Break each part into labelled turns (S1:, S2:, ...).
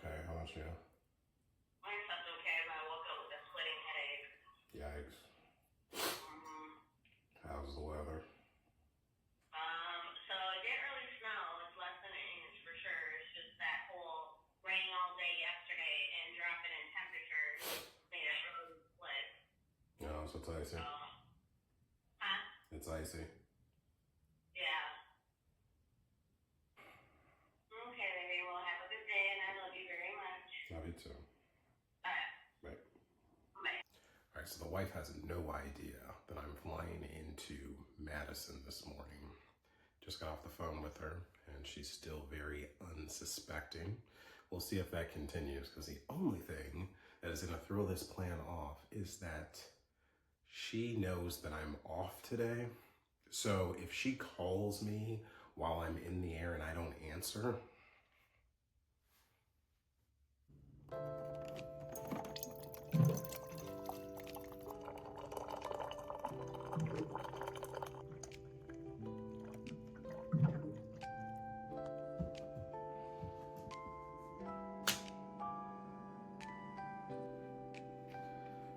S1: okay, huh, Shia?
S2: I slept okay, but I woke up with a splitting headache.
S1: Yikes. How's the weather?
S2: So it didn't really snow. It's less than an inch for sure. It's just that whole rain all day yesterday and dropping in temperatures made it really split.
S1: No, so it's icy.
S2: Huh?
S1: It's icy.
S2: Yeah. Okay, baby. Well, have a good day, and I love you very much.
S1: Love you too.
S2: All right.
S1: Bye.
S2: Bye.
S1: All right, so the wife has no idea that I'm flying into Madison this morning. Just got off the phone with her, and she's still very unsuspecting. We'll see if that continues, because the only thing that is going to throw this plan off is that she knows that I'm off today. So if she calls me while I'm in the air and I don't answer,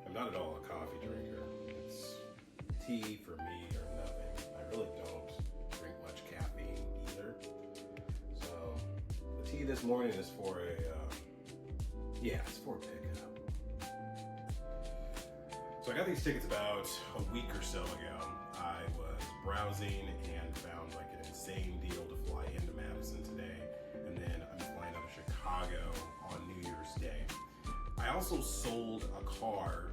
S1: I'm not at all a coffee drinker. It's tea for me or nothing. I really don't drink much caffeine either. So the tea this morning is for it's for a pickup. So I got these tickets about a week or so ago. I was browsing and found like an insane deal to fly into Madison today. And then I'm flying out of Chicago on New Year's Day. I also sold a car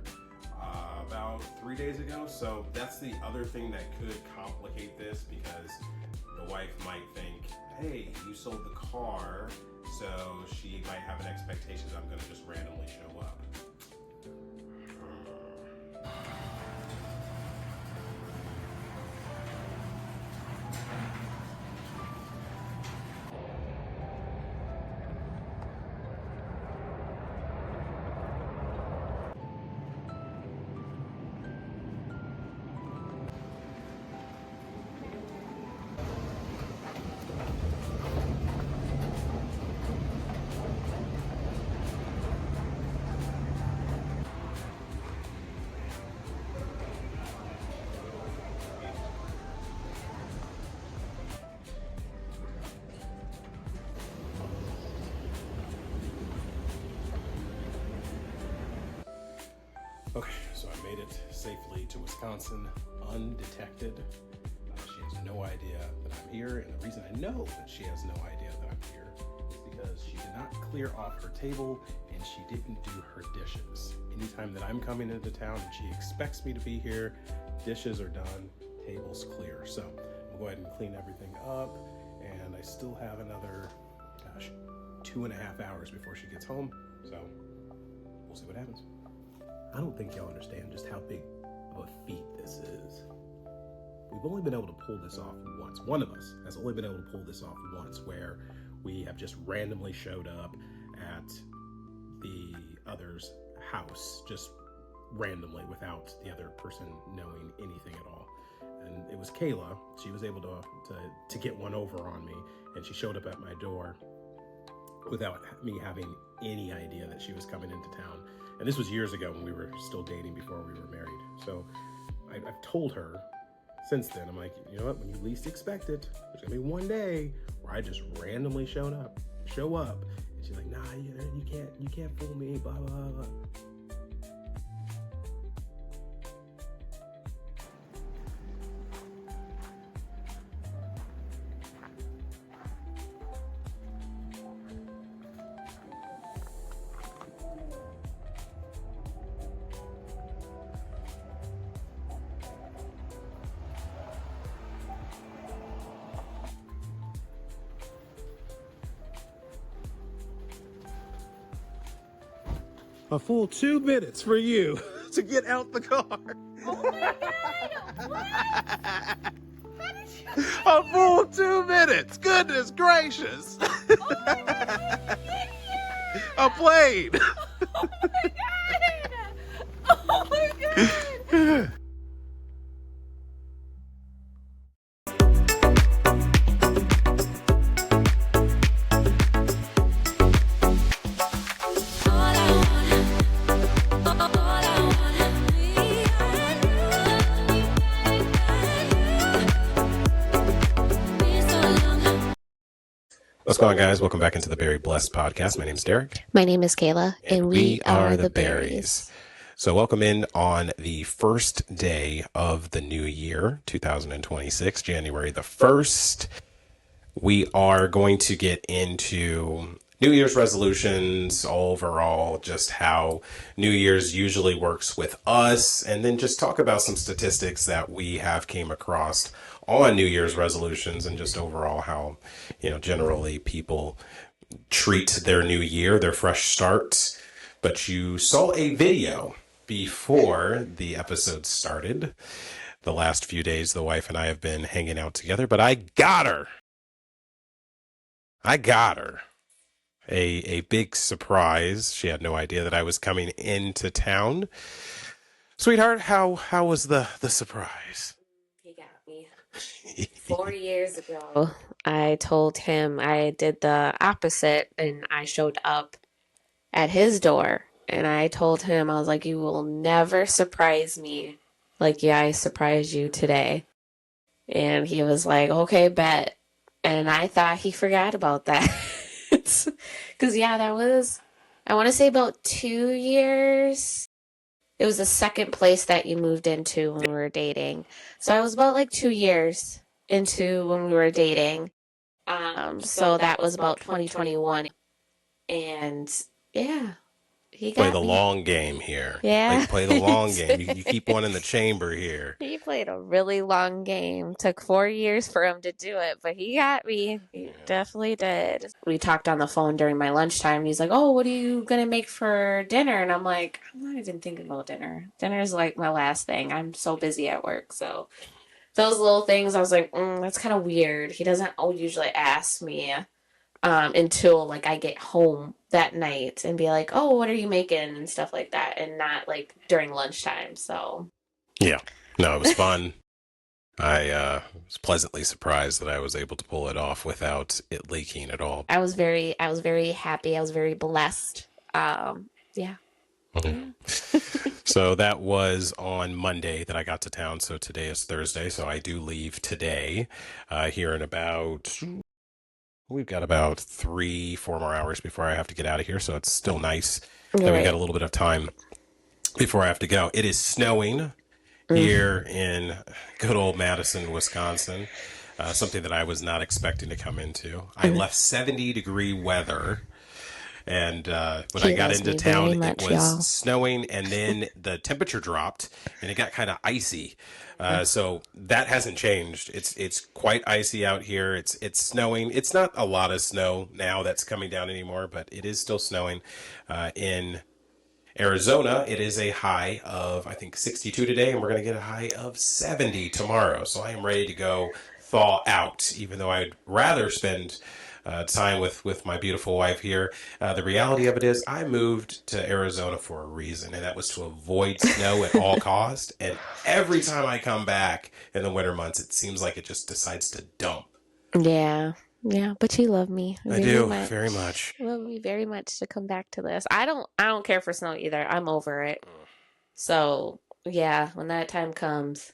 S1: about 3 days ago, so that's the other thing that could complicate this, because the wife might think, hey, you sold the car, so she might have an expectation that I'm going to just randomly show up. Okay, so I made it safely to Wisconsin undetected. She has no idea that I'm here, and the reason I know that she has no idea that I'm here is because she did not clear off her table and she didn't do her dishes. Anytime that I'm coming into town and she expects me to be here, dishes are done, table's clear. So I'm going to go ahead and clean everything up, and I still have another, 2.5 hours before she gets home. So we'll see what happens. I don't think y'all understand just how big of a feat this is. We've only been able to pull this off once. One of us has only been able to pull this off once, where we have just randomly showed up at the other's house, just randomly, without the other person knowing anything at all. And it was Kayla. She was able to get one over on me, and she showed up at my door without me having any idea that she was coming into town. And this was years ago when we were still dating, before we were married. So I've told her since then, I'm like, you know what, when you least expect it, there's gonna be one day where I just randomly show up. And she's like, nah, you can't fool me, blah, blah, blah. A full 2 minutes for you to get out the car.
S2: Oh my God! What? How did you?
S1: A full 2 minutes. Goodness gracious.
S2: Oh my God! You
S1: A plane.
S2: Oh my God! Oh my God!
S1: What's going on, guys? Welcome back into the Berry Blessed podcast. My name is Derek.
S3: My name is Kayla, and we are the Berries.
S1: So welcome in on the first day of the new year, 2026, January the 1st. We are going to get into New Year's resolutions overall, just how New Year's usually works with us, and then just talk about some statistics that we have came across on New Year's resolutions and just overall how, generally people treat their new year, their fresh start. But you saw a video before the episode started. The last few days, the wife and I have been hanging out together, but I got her a big surprise. She had no idea that I was coming into town. Sweetheart, how was the surprise?
S3: He got me. 4 years ago, I told him I did the opposite, and I showed up at his door, and I told him, I was like, you will never surprise me like, yeah, I surprised you today. And he was like, okay, bet. And I thought he forgot about that. Because, yeah, that was, I want to say about 2 years. It was the second place that you moved into when we were dating. So I was about like 2 years into when we were dating. So that was about 2021. And yeah, he got
S1: Play the
S3: me.
S1: long game here.
S3: Yeah.
S1: Like, play the long game. You keep one in the chamber here.
S3: He played a really long game. Took 4 years for him to do it, but he got me. He definitely did. We talked on the phone during my lunchtime. He's like, oh, what are you going to make for dinner? And I'm like, I'm not even thinking about dinner. Dinner is like my last thing. I'm so busy at work. So those little things, I was like, that's kind of weird. He doesn't usually ask me until like I get home that night and be like, oh, what are you making and stuff like that, and not like during lunchtime. So
S1: yeah, no, it was fun. I was pleasantly surprised that I was able to pull it off without it leaking at all.
S3: I was very happy. I was very blessed. Yeah.
S1: Mm-hmm. So that was on Monday that I got to town. So today is Thursday. So I do leave today here in about, we've got about 3-4 more hours before I have to get out of here. So it's still nice that we got a little bit of time before I have to go. It is snowing here in good old Madison, Wisconsin. Something that I was not expecting to come into. I left 70-degree weather. And when I got into town, it was snowing, and then the temperature dropped, and it got kind of icy. So that hasn't changed. It's quite icy out here. It's snowing. It's not a lot of snow now that's coming down anymore, but it is still snowing. In Arizona, it is a high of, I think, 62 today, and we're going to get a high of 70 tomorrow. So I am ready to go thaw out, even though I'd rather spend time with my beautiful wife here. The reality of it is I moved to Arizona for a reason, and that was to avoid snow at all costs. And every time I come back in the winter months, it seems like it just decides to dump.
S3: Yeah, but you love me.
S1: I do very much.
S3: You love me very much to come back to this. I don't care for snow either. I'm over it. So yeah, when that time comes,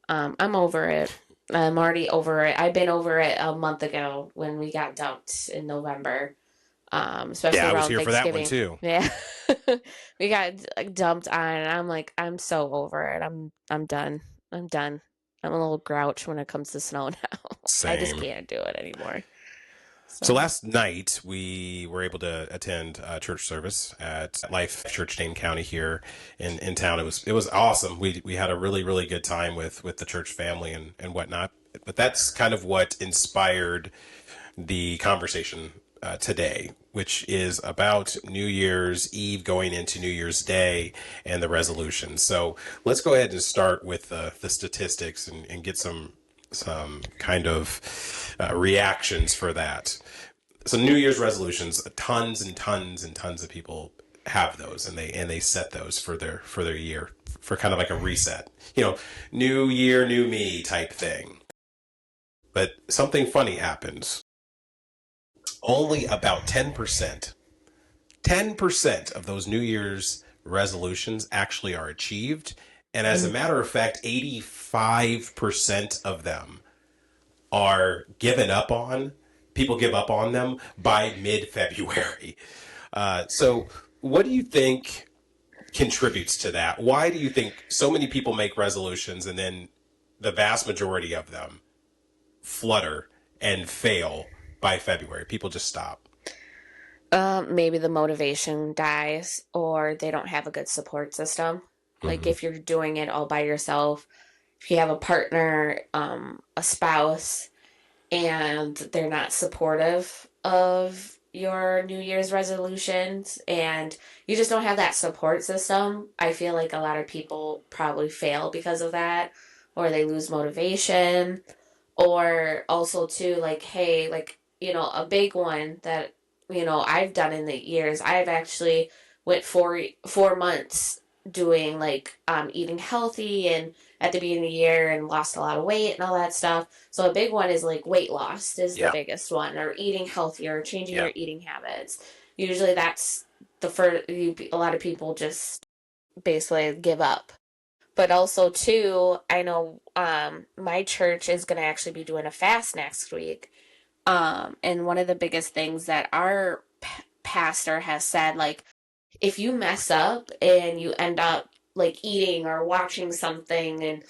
S3: I'm over it. I'm already over it. I've been over it a month ago when we got dumped in November. Especially around Thanksgiving.
S1: I was here for that one too.
S3: Yeah, we got dumped on, and I'm like, I'm so over it. I'm done. I'm done. I'm a little grouch when it comes to snow now.
S1: Same.
S3: I just can't do it anymore.
S1: So last night we were able to attend a church service at Life Church Dane County here in town. It was awesome. We had a really, really good time with the church family and whatnot. But that's kind of what inspired the conversation today, which is about New Year's Eve going into New Year's Day and the resolutions. So let's go ahead and start with the statistics and get some kind of reactions for that. So New Year's resolutions, tons and tons and tons of people have those, and they set those for their year, for kind of like a reset. New year, new me type thing. But something funny happens. Only about 10% of those New Year's resolutions actually are achieved. And as a matter of fact, 85% of them are given up on
S4: people give up on them by mid-February. So what do you think contributes to that? Why do you think so many people make resolutions and then the vast majority of them flutter and fail by February? People just stop.
S3: Maybe the motivation dies or they don't have a good support system. Like if you're doing it all by yourself, if you have a partner, a spouse, and they're not supportive of your New Year's resolutions and you just don't have that support system, I feel like a lot of people probably fail because of that, or they lose motivation. Or also too, like, hey, like, a big one that, I've done in the years, I've actually went 4 months doing like eating healthy and at the beginning of the year and lost a lot of weight and all that stuff. So a big one is like weight loss is the biggest one, or eating healthier, changing your eating habits. Usually that's the first. A lot of people just basically give up. But also too, I know my church is going to actually be doing a fast next week. And one of the biggest things that our pastor has said, like, if you mess up and you end up like eating or watching something, and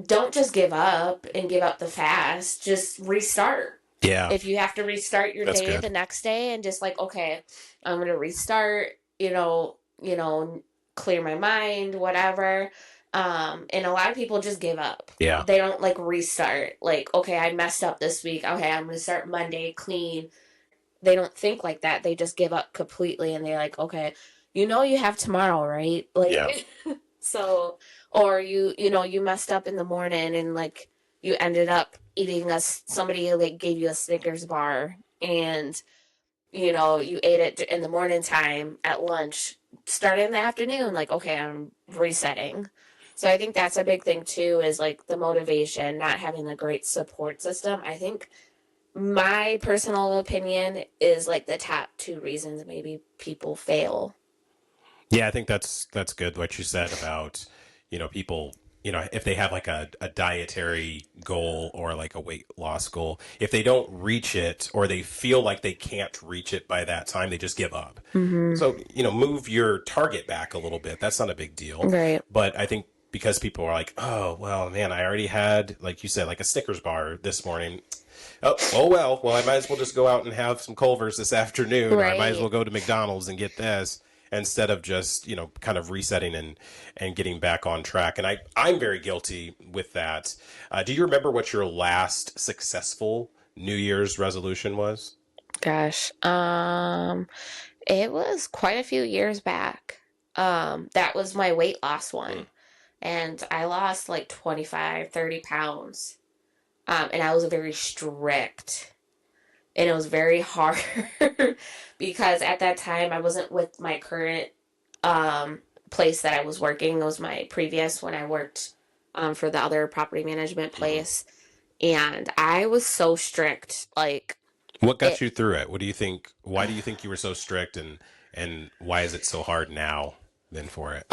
S3: don't just give up and give up the fast, just restart.
S4: Yeah.
S3: If you have to restart your
S4: That's
S3: day
S4: good.
S3: the next day and just like, okay, I'm going to restart, clear my mind, whatever. And a lot of people just give up.
S4: Yeah.
S3: They don't like restart. Like, okay, I messed up this week. Okay, I'm going to start Monday clean. They don't think like that. They just give up completely and they're like, okay, you have tomorrow, right? Like,
S4: Yeah.
S3: so, or you messed up in the morning and like you ended up eating somebody like gave you a Snickers bar and you ate it in the morning time at lunch, start in the afternoon, like, okay, I'm resetting. So I think that's a big thing too, is like the motivation, not having a great support system. I think my personal opinion is like the top two reasons maybe people fail.
S4: Yeah, I think that's good what you said about, people, if they have like a dietary goal or like a weight loss goal, if they don't reach it or they feel like they can't reach it by that time, they just give up. So, move your target back a little bit. That's not a big deal.
S3: Right.
S4: But I think because people are like, oh, well, man, I already had, like you said, like a Snickers bar this morning. Oh, well, I might as well just go out and have some Culvers this afternoon, or I might as well go to McDonald's and get this, instead of just, kind of resetting and getting back on track. And I'm very guilty with that. Do you remember what your last successful New Year's resolution was?
S3: Gosh. It was quite a few years back. That was my weight loss one. And I lost like 25, 30 pounds. And I was very strict. And it was very hard because at that time I wasn't with my current place that I was working. It was my previous when I worked for the other property management place. And I was so strict. Like,
S4: what got you through it? What do you think? Why do you think you were so strict, and why is it so hard now than for it?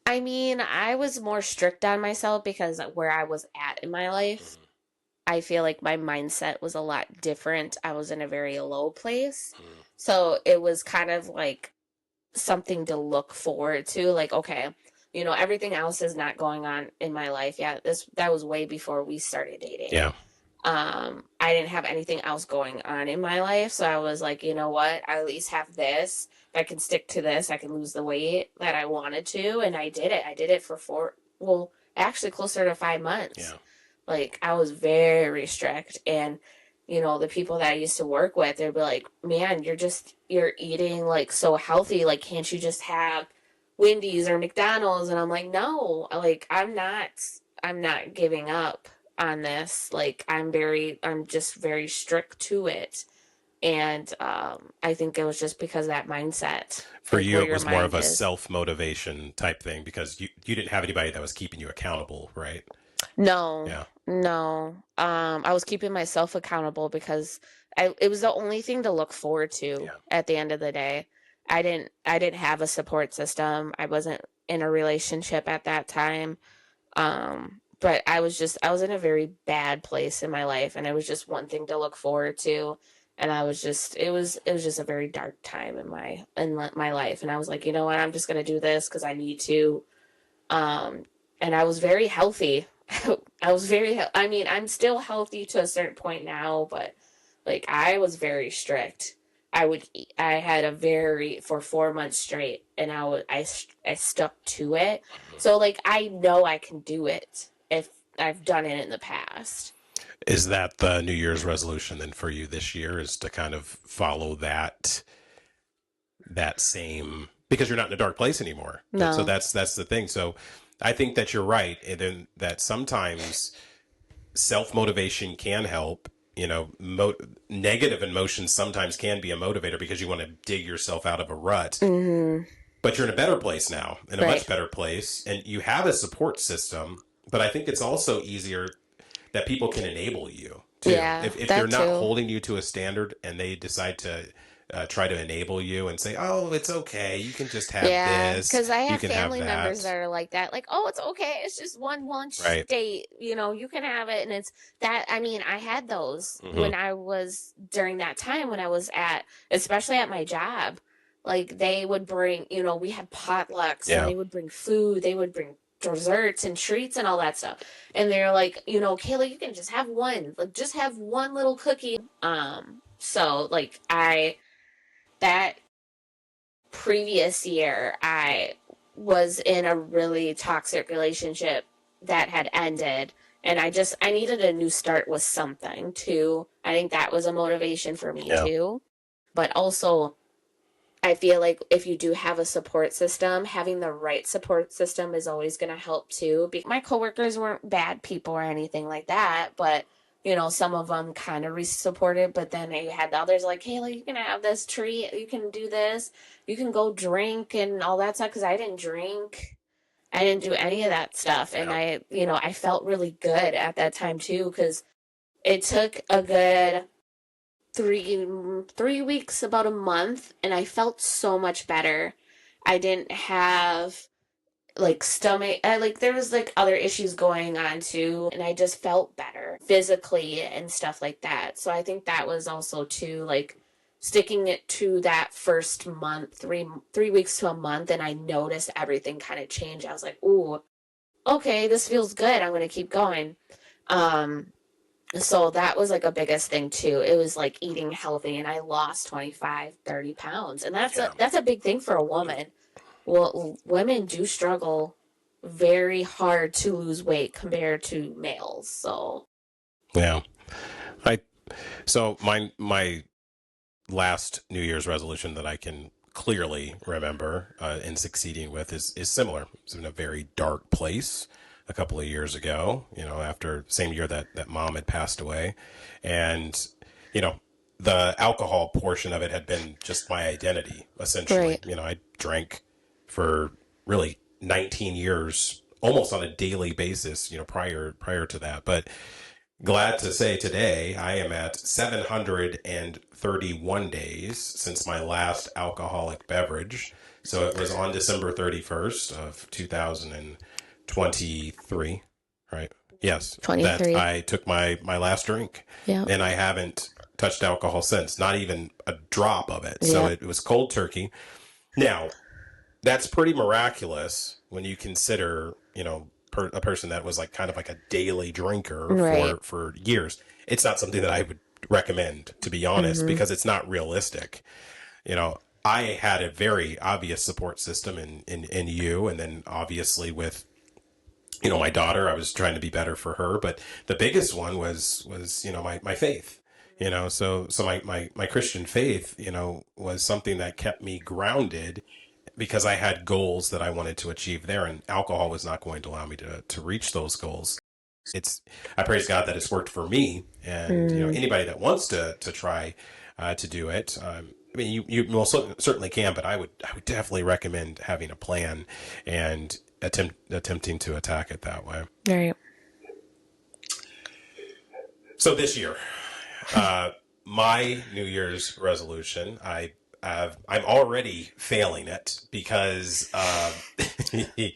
S3: I mean, I was more strict on myself because where I was at in my life, I feel like my mindset was a lot different. I was in a very low place. So it was kind of like something to look forward to. Like, okay, everything else is not going on in my life. Yeah, that was way before we started dating.
S4: Yeah.
S3: I didn't have anything else going on in my life. So I was like, you know what? I at least have this. If I can stick to this, I can lose the weight that I wanted to. And I did it. I did it for actually closer to 5 months.
S4: Yeah.
S3: Like, I was very strict. And, the people that I used to work with, they'd be like, man, you're eating like so healthy. Like, can't you just have Wendy's or McDonald's? And I'm like, no, like, I'm not giving up on this. Like, I'm just very strict to it. And I think it was just because of that mindset.
S4: For
S3: like,
S4: you,
S3: where
S4: it was
S3: your
S4: more
S3: mind
S4: of a
S3: is.
S4: self-motivation type thing because you didn't have anybody that was keeping you accountable, right?
S3: No,
S4: Yeah.
S3: no. I was keeping myself accountable because it was the only thing to look forward to at the end of the day. I didn't have a support system. I wasn't in a relationship at that time. but I was in a very bad place in my life, and it was just one thing to look forward to. And I was just, it was just a very dark time in my life. And I was like, you know what, I'm just going to do this because I need to. And I was very healthy. I mean, I'm still healthy to a certain point now, but like I was very strict. I had for 4 months straight, and I stuck to it. So like I know I can do it if I've done it in the past.
S4: Is that the New Year's resolution then for you this year, is to kind of follow that same, because you're not in a dark place anymore.
S3: No.
S4: So that's the thing. So I think that you're right, and then that sometimes self-motivation can help. Negative emotions sometimes can be a motivator because you want to dig yourself out of a rut.
S3: Mm-hmm.
S4: But you're in a better place now, in a
S3: Right.
S4: much better place, and you have a support system. But I think it's also easier that people can enable you too.
S3: Yeah,
S4: If
S3: that
S4: they're not
S3: too.
S4: holding you to a standard and they decide to try to enable you and say, "Oh, it's okay. You can just have
S3: Yeah,
S4: this.
S3: because I
S4: You
S3: have
S4: can have
S3: family members that
S4: that."
S3: are like that. Like, oh, it's okay. It's just one lunch
S4: Right.
S3: date. You know, you can have it. And it's that, I mean, I had those
S4: Mhm.
S3: when I was during that time when I was especially at my job. Like, they would bring, we had potlucks
S4: Yeah.
S3: and they would bring food. They would bring desserts and treats and all that stuff. And they're like, Kayla, you can just have one. Like, just have one little cookie. So, like, that previous year, I was in a really toxic relationship that had ended. And I needed a new start with something too. I think that was a motivation for me too. But also, I feel like if you do have a support system, having the right support system is always going to help too. My coworkers weren't bad people or anything like that, but some of them kind of supported, but then you had the others like, Kayla, you can have this treat, you can do this, you can go drink and all that stuff. Because I didn't drink, I didn't do any of that stuff, and I felt really good at that time too. Because it took a good 3 weeks, about a month, and I felt so much better. I didn't have like stomach, there was like other issues going on too, and I just felt better physically and stuff like that. So I think that was also too, like, sticking it to that first month, 3 weeks to a month, and I noticed everything kind of change. I was like, ooh, okay, this feels good, I'm gonna keep going. So that was like a biggest thing too. It was like eating healthy, and I lost 25-30 pounds, and that's a big thing for a woman. Well, women do struggle very hard to lose weight compared to males. So
S4: Yeah. So my last New Year's resolution that I can clearly remember and succeeding with is similar. It's in a very dark place a couple of years ago, after the same year that mom had passed away. And, the alcohol portion of it had been just my identity, essentially.
S3: Right.
S4: I drank for really 19 years, almost on a daily basis, prior to that. But glad to say today I am at 731 days since my last alcoholic beverage. So it was on December 31st of 2023, right? Yes.
S3: 23.
S4: That I took my last drink.
S3: Yeah.
S4: And I haven't touched alcohol since, not even a drop of it. So it was cold turkey. Now, that's pretty miraculous when you consider, a person that was like kind of like a daily drinker for years. It's not something that I would recommend, to be honest, because it's not realistic. I had a very obvious support system in you, and then obviously with my daughter, I was trying to be better for her, but the biggest one was my faith. So my Christian faith, was something that kept me grounded, because I had goals that I wanted to achieve there, and alcohol was not going to allow me to reach those goals. I praise God that it's worked for me, and anybody that wants to try to do it, I mean, you most certainly can, but I would definitely recommend having a plan and attempting to attack it that way.
S3: Right.
S4: So this year, my New Year's resolution, I'm already failing it because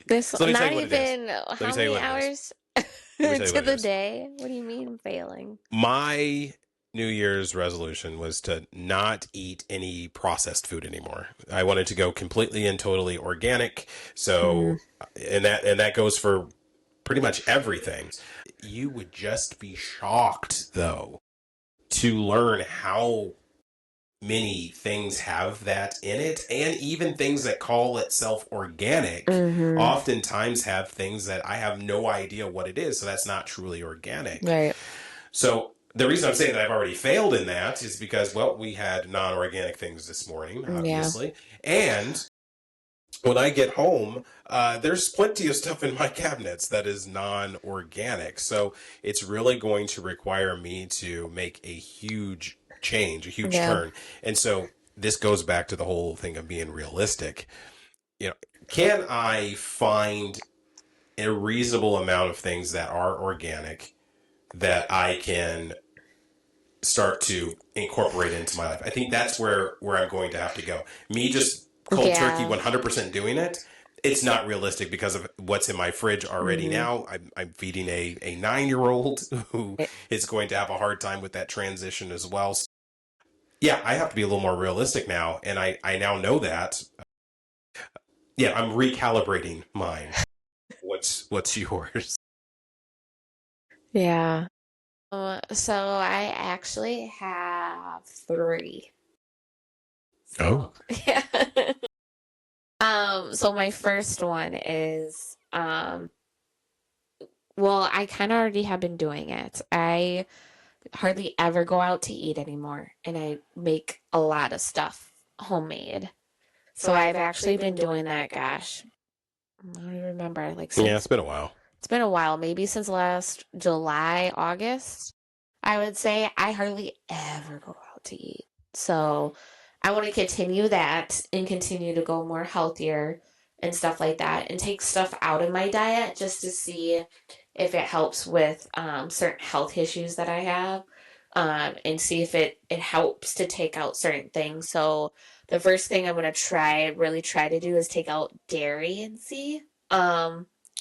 S3: This
S4: so let me tell
S3: not
S4: you what it is.
S3: even
S4: Let me
S3: how
S4: tell you
S3: many
S4: what it is.
S3: hours?
S4: Let me tell you
S3: To
S4: what it
S3: the
S4: is.
S3: day? What do you mean I'm failing?
S4: My New Year's resolution was to not eat any processed food anymore. I wanted to go completely and totally organic.
S3: Mm.
S4: So, and that goes for pretty much everything. You would just be shocked, though, to learn how many things have that in it, and even things that call itself organic
S3: Mm-hmm.
S4: oftentimes have things that I have no idea what it is, so that's not truly organic.
S3: Right.
S4: So the reason I'm saying that I've already failed in that is because, well, we had non-organic things this morning,
S3: Yeah.
S4: obviously, and when I get home, there's plenty of stuff in my cabinets that is non-organic. So it's really going to require me to make a huge change, a huge
S3: Yeah.
S4: turn. And so this goes back to the whole thing of being realistic. You know, can I find a reasonable amount of things that are organic that I can start to incorporate into my life? I think that's where I'm going to have to go. Me just cold turkey
S3: Yeah.
S4: 100% doing it, it's not realistic because of what's in my fridge already
S3: Mm-hmm.
S4: now. I'm feeding a 9-year-old who is going to have a hard time with that transition as well. So, yeah, I have to be a little more realistic now, and I now know that. Yeah, I'm recalibrating mine. What's yours?
S3: Yeah. So I actually have 3.
S4: Oh,
S3: So yeah. So my first one is well, I kind of already have been doing it. I hardly ever go out to eat anymore, and I make a lot of stuff homemade. So I've actually been doing that, gosh, I don't even remember, like
S4: yeah, it's
S3: since
S4: been a while.
S3: it's been a while, maybe since last July, August. I would say I hardly ever go out to eat. So I want to continue that and continue to go more healthier and stuff like that and take stuff out of my diet just to see if it helps with certain health issues that I have, and see if it helps to take out certain things. So the first thing I'm going to really try to do is take out dairy and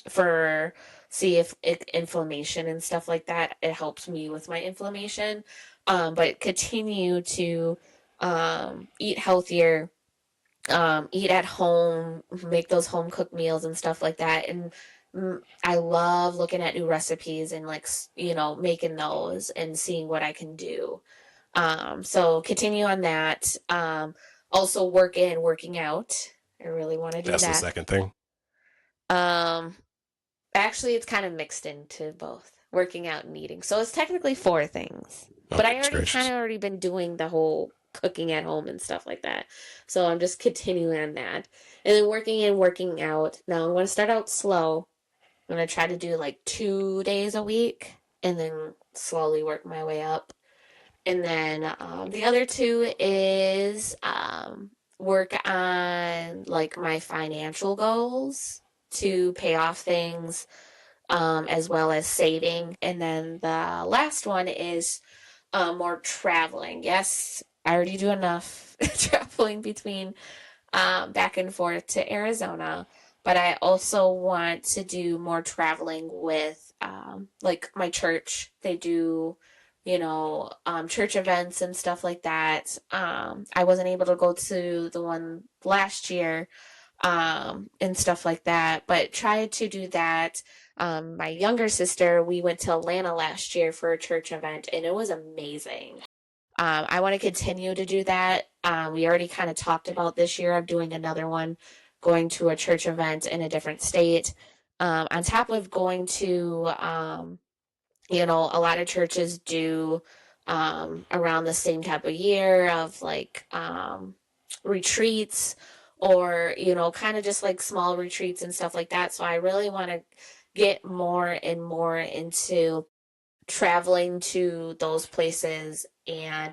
S3: for see if inflammation and stuff like that, it helps me with my inflammation. But continue to eat healthier, eat at home, make those home cooked meals and stuff like that. And I love looking at new recipes and like, making those and seeing what I can do. So continue on that. Also working out. I really want to do
S4: That's the
S3: that.
S4: second thing.
S3: Um, Actually, it's kind of mixed into both working out and eating. So it's technically 4 things.
S4: Oh,
S3: But I
S4: goodness gracious.
S3: already been doing the whole cooking at home and stuff like that. So I'm just continuing on that. And then working and working out. Now I'm going to start out slow. I'm going to try to do like 2 days a week and then slowly work my way up. And then the other 2 is work on like my financial goals to pay off things, as well as saving. And then the last one is more traveling. Yes, I already do enough traveling between back and forth to Arizona, but I also want to do more traveling with like my church. They do, church events and stuff like that. I wasn't able to go to the one last year, and stuff like that, but try to do that. My younger sister, we went to Atlanta last year for a church event, and it was amazing. I want to continue to do that. We already kind of talked about this year of doing another one, going to a church event in a different state. On top of going to, a lot of churches do around the same type of year of like retreats, or, kind of just like small retreats and stuff like that. So I really want to get more and more into traveling to those places and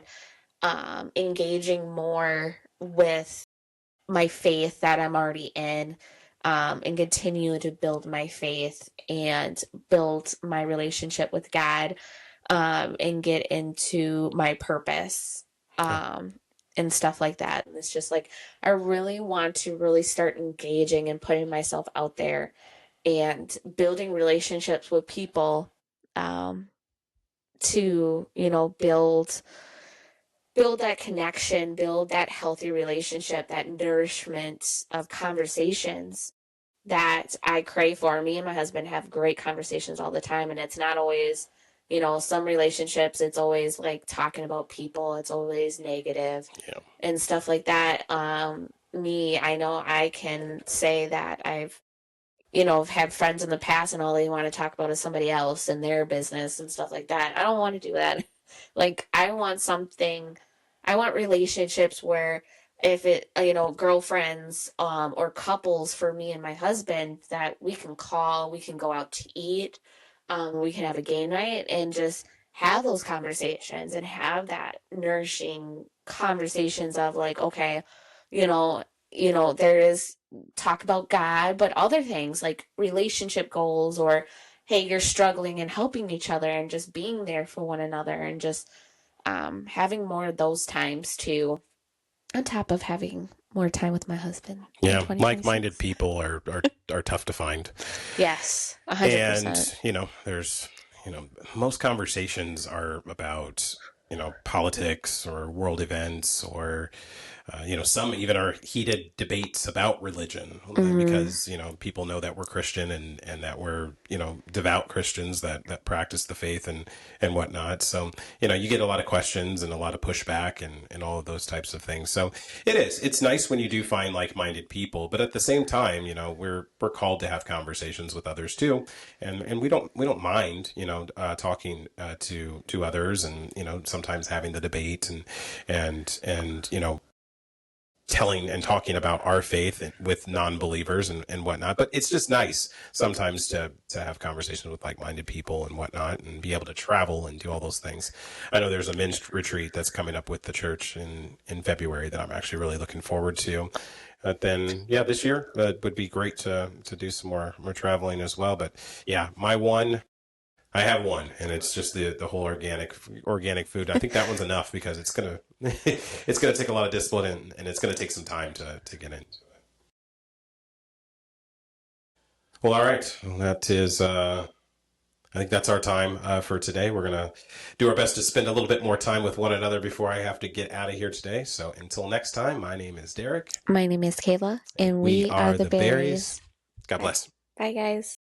S3: engaging more with my faith that I'm already in, and continue to build my faith and build my relationship with God, and get into my purpose, and stuff like that. And it's just like, I really want to really start engaging and putting myself out there and building relationships with people, to, build that connection, build that healthy relationship, that nourishment of conversations that I crave for. Me and my husband have great conversations all the time, and it's not always, some relationships, it's always like talking about people, it's always negative
S4: Yeah.
S3: and stuff like that. I know I can say that I've had friends in the past and all they want to talk about is somebody else and their business and stuff like that. I don't want to do that. Like, I want relationships where if it, girlfriends, or couples for me and my husband, that we can call, we can go out to eat, we can have a game night and just have those conversations and have that nourishing conversations of like, okay, you know, there is talk about God, but other things like relationship goals, or hey, you're struggling and helping each other and just being there for one another, and just having more of those times too, on top of having more time with my husband.
S4: Yeah, like-minded people are tough to find.
S3: Yes, 100%.
S4: And there's most conversations are about politics or world events, or some even are heated debates about religion, because people know that we're Christian, and that we're devout Christians that practice the faith and whatnot. So you get a lot of questions and a lot of pushback and all of those types of things. So it's nice when you do find like-minded people, but at the same time we're called to have conversations with others too, and we don't mind talking to others, and sometimes having the debate and telling and talking about our faith with non-believers and whatnot. But it's just nice sometimes to have conversations with like-minded people and whatnot, and be able to travel and do all those things. I know there's a men's retreat that's coming up with the church in February that I'm actually really looking forward to. But then, this year would be great to do some more traveling as well. But yeah, I have one, and it's just the whole organic food. I think that one's enough, because it's gonna it's gonna take a lot of discipline, and it's gonna take some time to get into it. Well, all right. Well, that is. I think that's our time for today. We're gonna do our best to spend a little bit more time with one another before I have to get out of here today. So until next time, my name is Derek.
S3: My name is Kayla, and we are the Berries.
S4: God bless.
S3: Bye, guys.